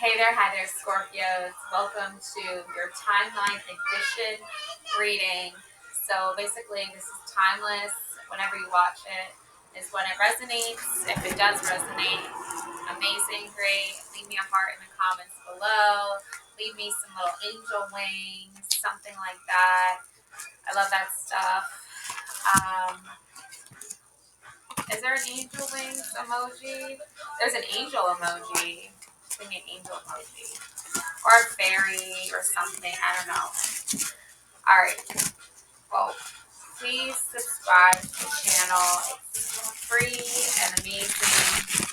Hey there, hi there, Scorpios. Welcome to your timeline edition reading. So basically, this is timeless. Whenever you watch it, is when it resonates. If it does resonate, amazing, great. Leave me a heart in the comments below. Leave me some little angel wings, something like that. I love that stuff. Um, is there an angel wings emoji? There's an angel emoji. Give me an angel emoji. Or a fairy or something. I don't know. All right. Well, please subscribe to the channel. It's free and amazing.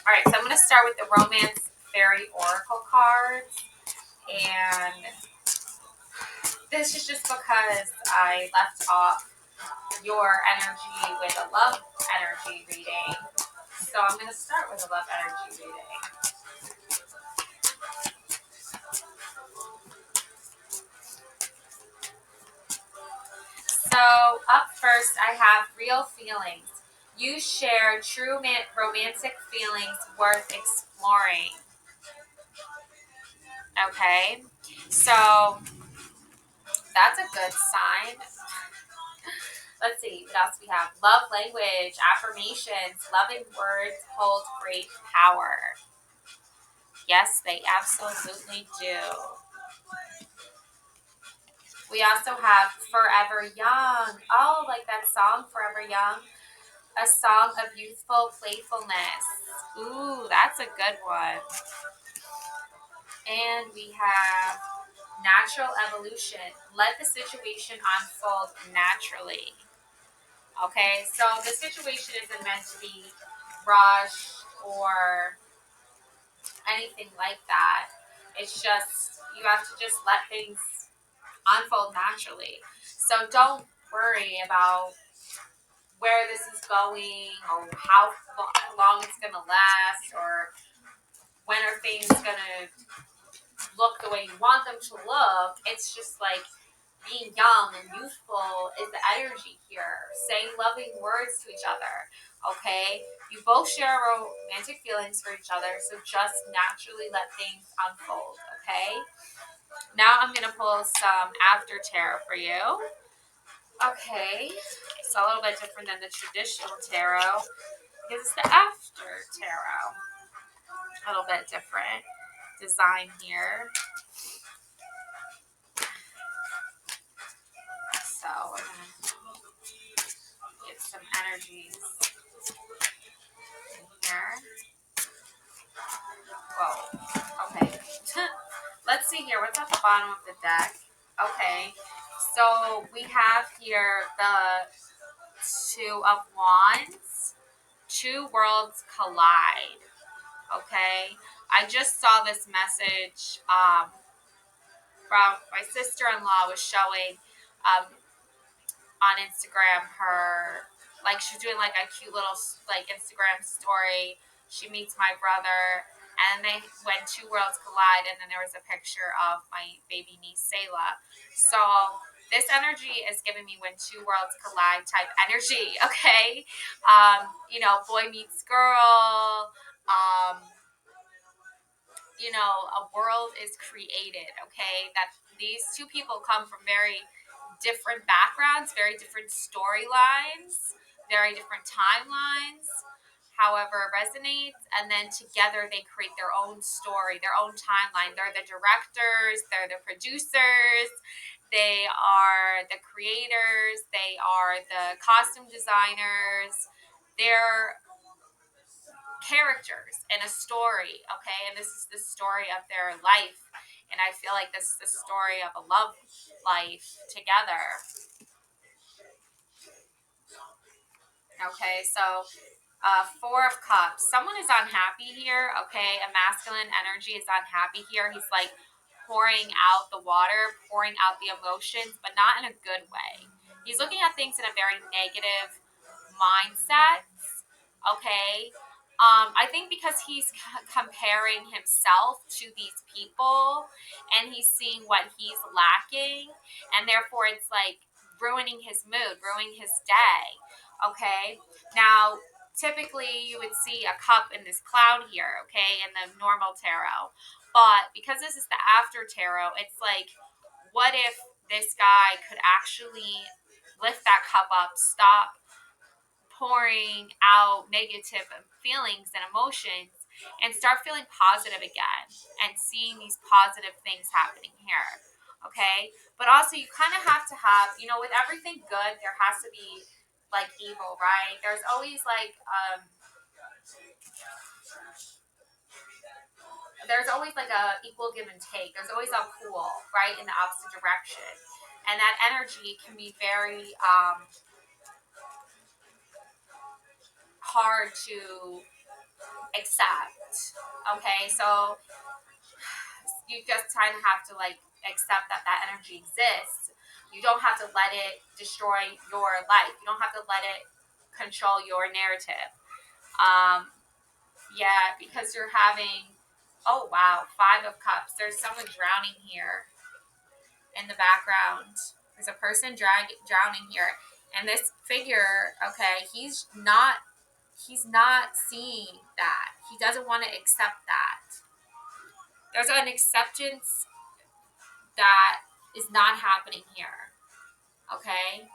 All right. So I'm going to start with the Romance Fairy Oracle cards. And this is just because I left off your energy with a love energy reading. So I'm going to start with a love energy reading. So up first, I have real feelings. You share true romantic feelings worth exploring. Okay, so that's a good sign. Let's see, what else we have? Love language, affirmations, loving words hold great power. Yes, they absolutely do. We also have Forever Young. Oh, like that song, Forever Young. A song of youthful playfulness. Ooh, that's a good one. And we have natural evolution. Let the situation unfold naturally. Okay, so the situation isn't meant to be rushed or anything like that. It's just, you have to just let things unfold naturally. So don't worry about where this is going or how long it's going to last or when are things going to look the way you want them to look. It's just like being young and youthful is the energy here. Saying loving words to each other. Okay? You both share romantic feelings for each other, so just naturally let things unfold. Okay? Now I'm going to pull some after tarot for you. Okay. It's a little bit different than the traditional tarot because it's the after tarot. A little bit different design here. So we're going to get some energies in here. Whoa. Okay. Let's see here. What's at the bottom of the deck? Okay. So we have here the Two of Wands. Two worlds collide. Okay. I just saw this message from my sister-in-law was showing on Instagram her, like, she's doing like a cute little like Instagram story. She meets my brother and they when two worlds collide, and then there was a picture of my baby niece Selah. So this energy is giving me when two worlds collide type energy. Okay. Boy meets girl. A world is created. Okay, that these two people come from very different backgrounds, very different storylines, very different timelines. However, it resonates, and then together they create their own story, their own timeline. They're the directors, they're the producers, they are the creators, they are the costume designers. They're characters in a story, okay? And this is the story of their life. And I feel like this is the story of a love life together. Okay, so Four of Cups. Someone is unhappy here, okay? A masculine energy is unhappy here. He's like pouring out the water, pouring out the emotions, but not in a good way. He's looking at things in a very negative mindset, okay? I think because he's comparing himself to these people and he's seeing what he's lacking, and therefore it's like ruining his mood, ruining his day. Okay, now typically you would see a cup in this cloud here, okay, in the normal tarot. But because this is the after tarot, it's like, what if this guy could actually lift that cup up, stop pouring out negative feelings and emotions, and start feeling positive again and seeing these positive things happening here. Okay? But also, you kind of have to have, with everything good, there has to be like evil, right? There's always like a equal give and take. There's always a pool, right, in the opposite direction. And that energy can be very hard to accept. Okay, so you just kind of have to like accept that that energy exists. You don't have to let it destroy your life. You don't have to let it control your narrative. Um, yeah, because you're having, oh wow, 5 of Cups. There's someone drowning here in the background. There's a person drowning here, and this figure, okay, he's not seeing that. He doesn't want to accept that. There's an acceptance that is not happening here. Okay?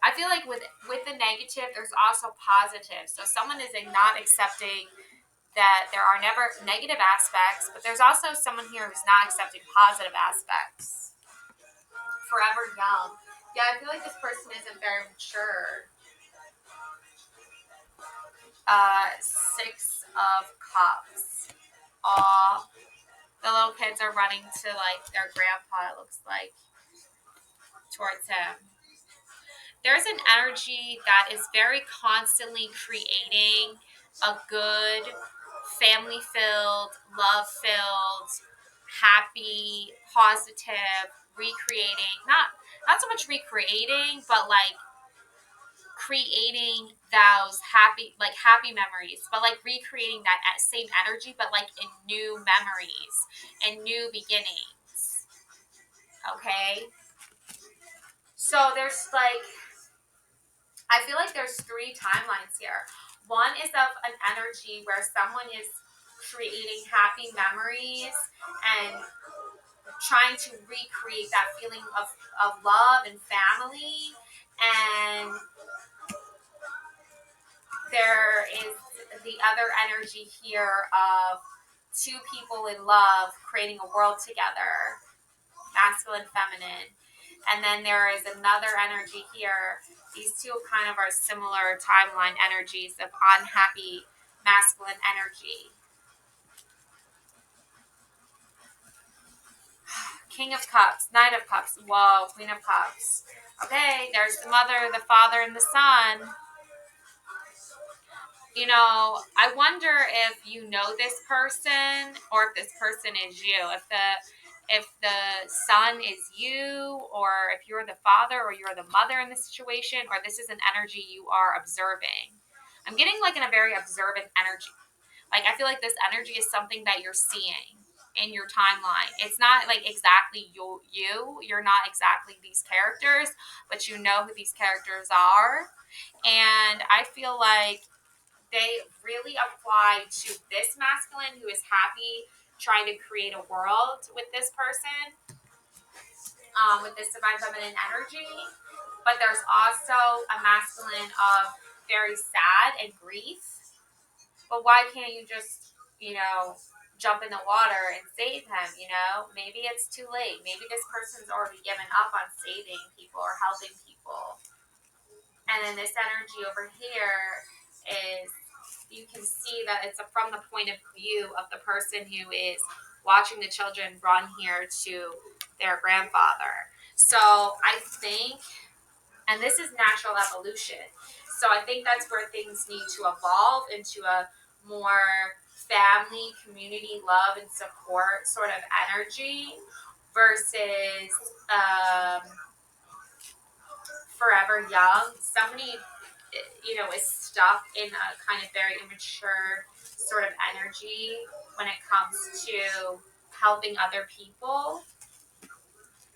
I feel like with the negative, there's also positive. So someone is not accepting that there are never negative aspects, but there's also someone here who's not accepting positive aspects. Forever young. Yeah, I feel like this person isn't very mature. 6 of Cups. Aw, the little kids are running to like their grandpa, it looks like, towards him. There's an energy that is very constantly creating a good, family filled, love filled, happy, positive, recreating, not so much recreating, but like creating those happy memories, but like recreating that same energy, but like in new memories and new beginnings. Okay, so there's like, I feel like there's 3 timelines here. One is of an energy where someone is creating happy memories and trying to recreate that feeling of love and family. And there is the other energy here of 2 people in love creating a world together, masculine, feminine. And then there is another energy here. These 2 kind of are similar timeline energies of unhappy masculine energy. King of Cups, Knight of Cups, whoa, Queen of Cups. Okay, there's the mother, the father, and the son. I wonder if you know this person or if this person is you. If the son is you, or if you're the father or you're the mother in this situation, or this is an energy you are observing. I'm getting like in a very observant energy. Like I feel like this energy is something that you're seeing in your timeline. It's not like exactly you. You're not exactly these characters, but you know who these characters are. And I feel like they really apply to this masculine who is happy trying to create a world with this person, with this divine feminine energy. But there's also a masculine of very sad and grief. But why can't you just, jump in the water and save him? Maybe it's too late. Maybe this person's already given up on saving people or helping people. And then this energy over here is, you can see that it's from the point of view of the person who is watching the children run here to their grandfather. So I think, and this is natural evolution, so I think that's where things need to evolve into a more family, community, love, and support sort of energy versus forever young. Somebody, is stuck in a kind of very immature sort of energy when it comes to helping other people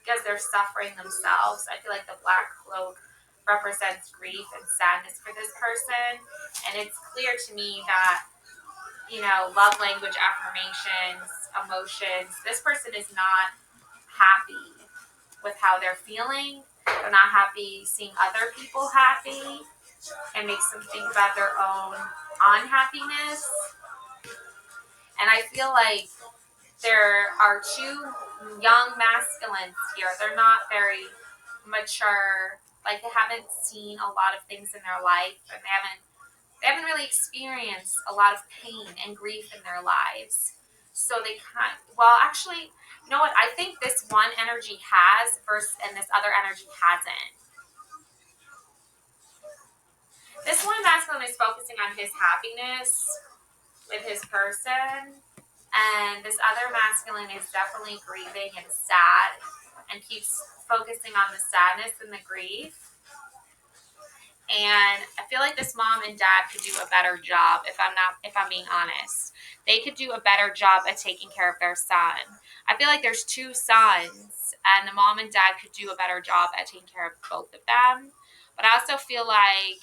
because they're suffering themselves. I feel like the black cloak represents grief and sadness for this person. And it's clear to me that, love language, affirmations, emotions, this person is not happy with how they're feeling. They're not happy seeing other people happy. It makes them think about their own unhappiness. And I feel like there are two young masculines here. They're not very mature. Like, they haven't seen a lot of things in their life, and they haven't really experienced a lot of pain and grief in their lives. So they actually, you know what? I think this one energy has versus, and this other energy hasn't. This one masculine is focusing on his happiness with his person, and this other masculine is definitely grieving and sad and keeps focusing on the sadness and the grief. And I feel like this mom and dad could do a better job, if I'm being honest. They could do a better job at taking care of their son. I feel like there's two sons, and the mom and dad could do a better job at taking care of both of them. But I also feel like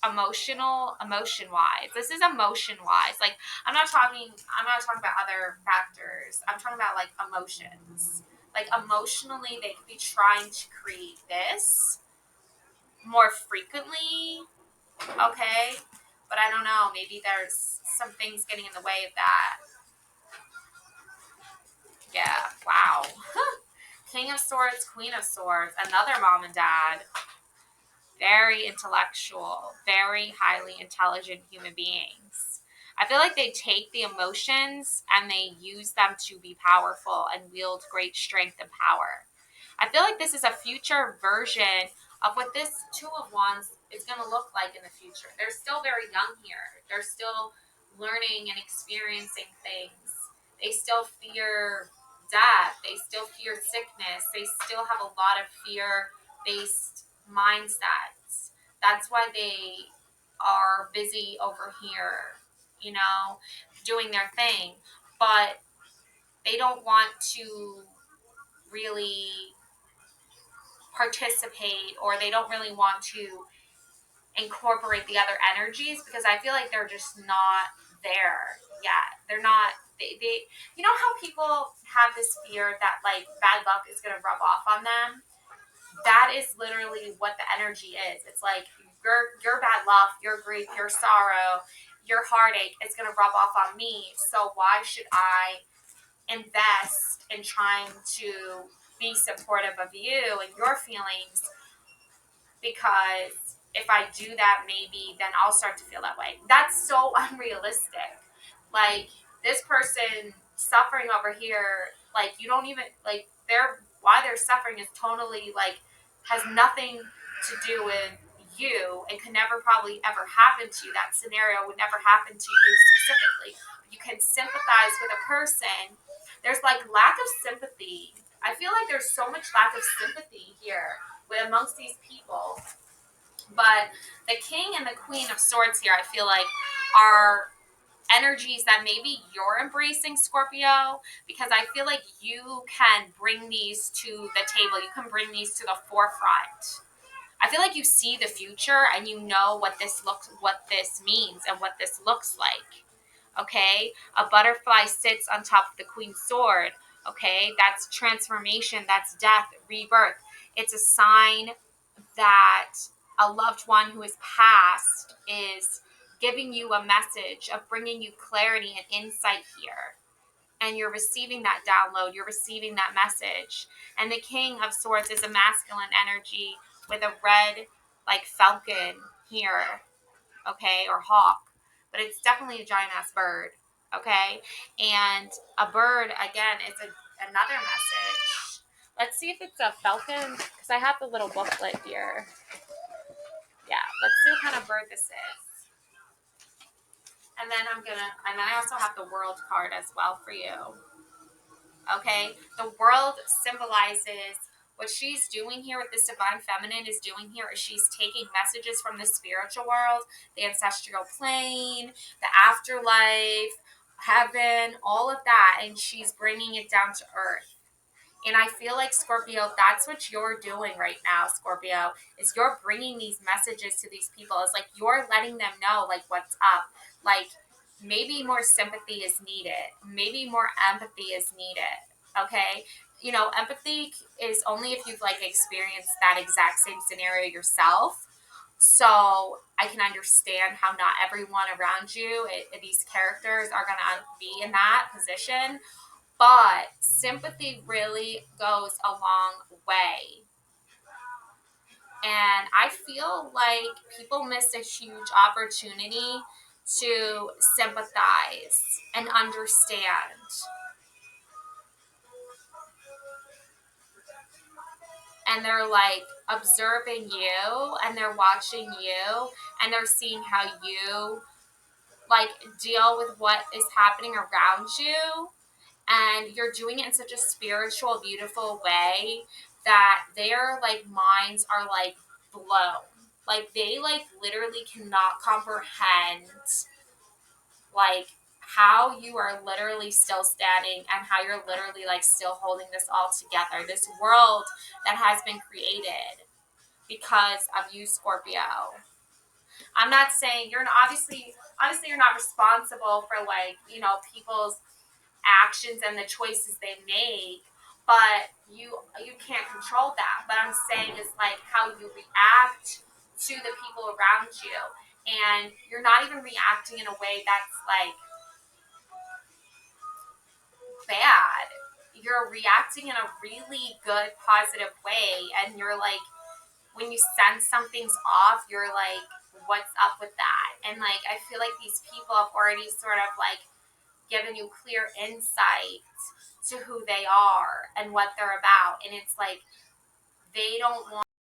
emotion wise. This is emotion wise. Like, I'm not talking about other factors. I'm talking about like emotions. Like, emotionally they could be trying to create this more frequently, okay? But I don't know, maybe there's some things getting in the way of that. Yeah, wow. King of Swords, Queen of Swords, another mom and dad. Very intellectual, very highly intelligent human beings. I feel like they take the emotions and they use them to be powerful and wield great strength and power. I feel like this is a future version of what this Two of Wands is going to look like in the future. They're still very young here. They're still learning and experiencing things. They still fear death. They still fear sickness. They still have a lot of fear-based mindsets. That's why they are busy over here, doing their thing. But they don't want to really participate, or they don't really want to incorporate the other energies, because I feel like they're just not there yet. They're not, they you know how people have this fear that like bad luck is going to rub off on them? That is literally what the energy is. It's like your bad luck, your grief, your sorrow, your heartache is going to rub off on me. So why should I invest in trying to be supportive of you and your feelings? Because if I do that, maybe then I'll start to feel that way. That's so unrealistic. Like, this person suffering over here, like, you don't even, like, why they're suffering is totally, like, has nothing to do with you, and could never probably ever happen to you. That scenario would never happen to you specifically. You can sympathize with a person. There's like lack of sympathy. I feel like there's so much lack of sympathy here with amongst these people. But the King and the Queen of Swords here, I feel like, are energies that maybe you're embracing, Scorpio, because I feel like you can bring these to the table. You can bring these to the forefront. I feel like you see the future and you know what this means and what this looks like. Okay? A butterfly sits on top of the Queen's sword. Okay? That's transformation, that's death, rebirth. It's a sign that a loved one who is passed is giving you a message of bringing you clarity and insight here. And you're receiving that download, you're receiving that message. And the King of Swords is a masculine energy with a red, like, falcon here, okay, or hawk. But it's definitely a giant ass bird, okay? And a bird, again, is another message. Let's see if it's a falcon, because I have the little booklet here. Yeah, let's see what kind of bird this is. And then I also have the world card as well for you. Okay, the world symbolizes what she's doing here, what this divine feminine is doing here, is she's taking messages from the spiritual world, the ancestral plane, the afterlife, heaven, all of that, and she's bringing it down to earth And I feel like, Scorpio, that's what you're doing right now, Scorpio, is you're bringing these messages to these people. It's like you're letting them know, like, what's up. Like, maybe more sympathy is needed. Maybe more empathy is needed. Okay? You know, empathy is only if you've, like, experienced that exact same scenario yourself. So I can understand how not everyone around you, these characters, are going to be in that position. But sympathy really goes a long way. And I feel like people miss a huge opportunity to sympathize and understand. And they're like observing you and they're watching you and they're seeing how you like deal with what is happening around you, and you're doing it in such a spiritual, beautiful way that their like minds are like blown. Like they like literally cannot comprehend like how you are literally still standing and how you're literally like still holding this all together. This world that has been created because of you, Scorpio. I'm not saying you're not, obviously you're not responsible for like, you know, people's actions and the choices they make, but you can't control that. But I'm saying is like how you react to the people around you, and you're not even reacting in a way that's like bad. You're reacting in a really good positive way, and you're like, when you sense something's off, you're like, what's up with that? And like I feel like these people have already sort of like given you clear insight to who they are and what they're about. And it's like they don't want